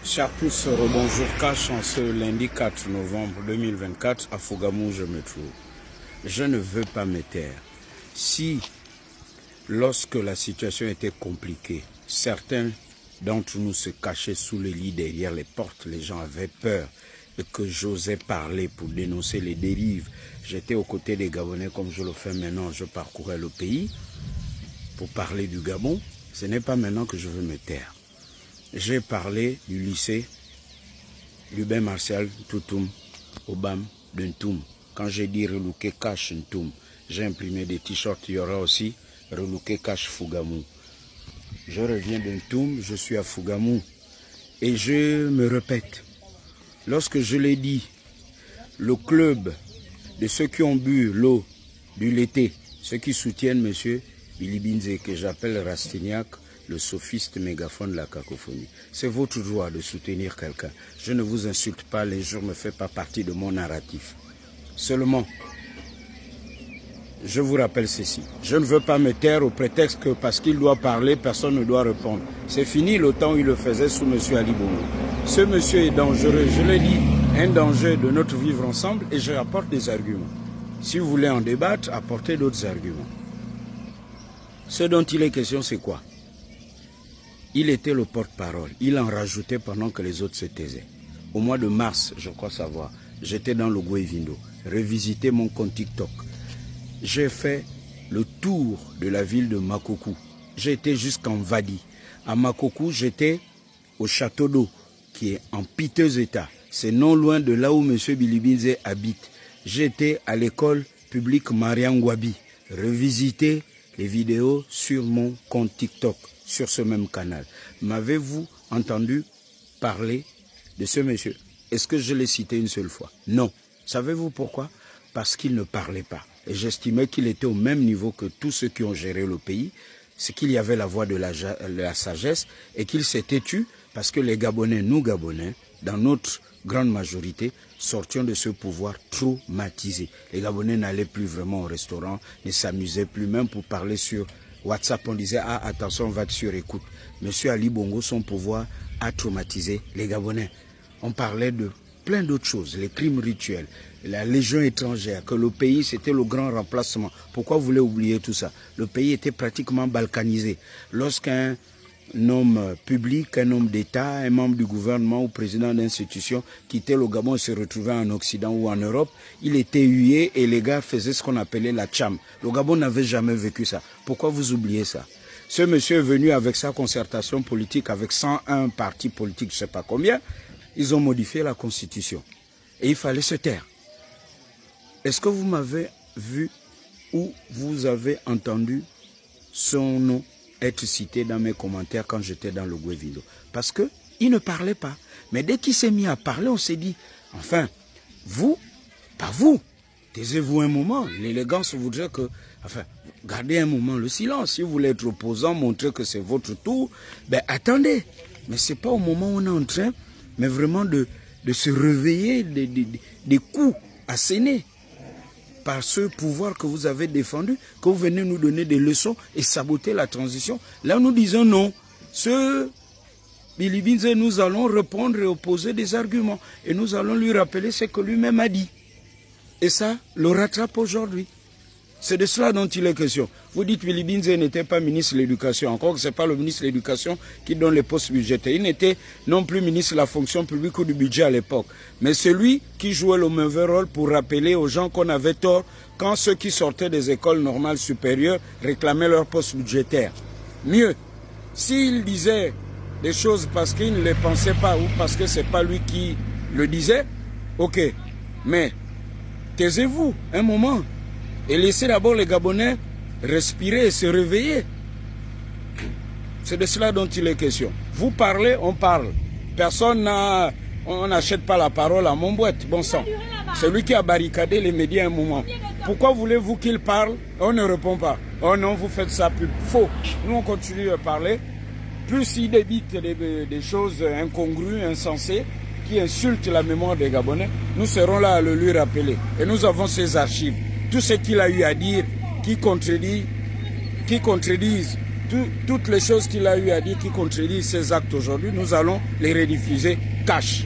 Chers tous, rebonjour cash en ce lundi 4 novembre 2024 à Fougamou, je me trouve. Je ne veux pas me taire. Si, lorsque la situation était compliquée, certains d'entre nous se cachaient sous le lit derrière les portes, les gens avaient peur et que j'osais parler pour dénoncer les dérives. J'étais aux côtés des Gabonais comme je le fais maintenant, je parcourais le pays pour parler du Gabon. Ce n'est pas maintenant que je veux me taire. J'ai parlé du lycée Lubin Martial Toutoum, Obam de Ntoum. Quand j'ai dit relooker cash Ntoum, j'ai imprimé des t-shirts, il y aura aussi relooker cash Fougamou. Je reviens de Ntoum, je suis à Fougamou. Et je me répète, lorsque je l'ai dit, le club de ceux qui ont bu l'eau du l'été, ceux qui soutiennent M. Bilibinze, que j'appelle Rastignac, le sophiste mégaphone de la cacophonie. C'est votre droit de soutenir quelqu'un. Je ne vous insulte pas, l'injure ne fait pas partie de mon narratif. Seulement, je vous rappelle ceci. Je ne veux pas me taire au prétexte que parce qu'il doit parler, personne ne doit répondre. C'est fini le temps où il le faisait sous M. Ali Bongo. Ce monsieur est dangereux, je l'ai dit, un danger de notre vivre ensemble et je apporte des arguments. Si vous voulez en débattre, apportez d'autres arguments. Ce dont il est question, c'est quoi? Il était le porte-parole. Il en rajoutait pendant que les autres se taisaient. Au mois de mars, je crois savoir, j'étais dans le Gouévindo, revisiter mon compte TikTok. J'ai fait le tour de la ville de Makokou. J'ai été jusqu'en Vadi. À Makokou, j'étais au château d'eau, qui est en piteux état. C'est non loin de là où M. Bilibinze habite. J'étais à l'école publique Mariangwabi, revisiter les vidéos sur mon compte TikTok, sur ce même canal. M'avez-vous entendu parler de ce monsieur? Est-ce que je l'ai cité une seule fois? Non. Savez-vous pourquoi? Parce qu'il ne parlait pas. Et j'estimais qu'il était au même niveau que tous ceux qui ont géré le pays. C'est qu'il y avait la voix de la sagesse et qu'il s'était tu parce que les Gabonais, nous Gabonais, dans notre grande majorité, sortions de ce pouvoir traumatisé. Les Gabonais n'allaient plus vraiment au restaurant, ne s'amusaient plus, même pour parler sur WhatsApp, on disait, ah attention, on va être sur écoute. Monsieur Ali Bongo, son pouvoir a traumatisé les Gabonais. On parlait de plein d'autres choses, les crimes rituels, la légion étrangère, que le pays, c'était le grand remplacement. Pourquoi vous voulez oublier tout ça? Le pays était pratiquement balkanisé. Lorsqu'un homme public, un homme d'État, un membre du gouvernement ou président d'institution quittait le Gabon et se retrouvait en Occident ou en Europe, il était hué et les gars faisaient ce qu'on appelait la tcham. Le Gabon n'avait jamais vécu ça. Pourquoi vous oubliez ça? Ce monsieur est venu avec sa concertation politique, avec 101 partis politiques, je ne sais pas combien, ils ont modifié la constitution. Et il fallait se taire. Est-ce que vous m'avez vu ou vous avez entendu son nom être cité dans mes commentaires quand j'étais dans le Gouévindo? Parce qu'il ne parlait pas. Mais dès qu'il s'est mis à parler, on s'est dit, enfin, vous, pas vous, taisez-vous un moment. L'élégance voudrait que, enfin, gardez un moment le silence. Si vous voulez être opposant, montrer que c'est votre tour, ben attendez. Mais ce n'est pas au moment où on est en train, mais vraiment de se réveiller des coups assénés par ce pouvoir que vous avez défendu, que vous venez nous donner des leçons et saboter la transition. Là, nous disons non. Ce Bilibinze, nous allons répondre et opposer des arguments. Et nous allons lui rappeler ce que lui-même a dit. Et ça le rattrape aujourd'hui. C'est de cela dont il est question. Vous dites que Bilibinze n'était pas ministre de l'Éducation. Encore que ce n'est pas le ministre de l'Éducation qui donne les postes budgétaires. Il n'était non plus ministre de la fonction publique ou du budget à l'époque. Mais celui qui jouait le mauvais rôle pour rappeler aux gens qu'on avait tort quand ceux qui sortaient des écoles normales supérieures réclamaient leurs postes budgétaires. Mieux, s'il disait des choses parce qu'il ne les pensait pas ou parce que ce n'est pas lui qui le disait, ok. Mais taisez-vous un moment. Et laissez d'abord les Gabonais respirer et se réveiller. C'est de cela dont il est question. Vous parlez, on parle. Personne n'a... On n'achète pas la parole à mon boîte, bon sang. C'est lui qui a barricadé les médias à un moment. Pourquoi voulez-vous qu'il parle? On ne répond pas. Oh non, vous faites ça plus faux. Nous, on continue à parler. Plus il débite des choses incongrues, insensées, qui insultent la mémoire des Gabonais, nous serons là à le lui rappeler. Et nous avons ses archives. Tout ce qu'il a eu à dire qui contredisent toutes les choses qu'il a eu à dire qui contredisent ses actes aujourd'hui, nous allons les rediffuser cash.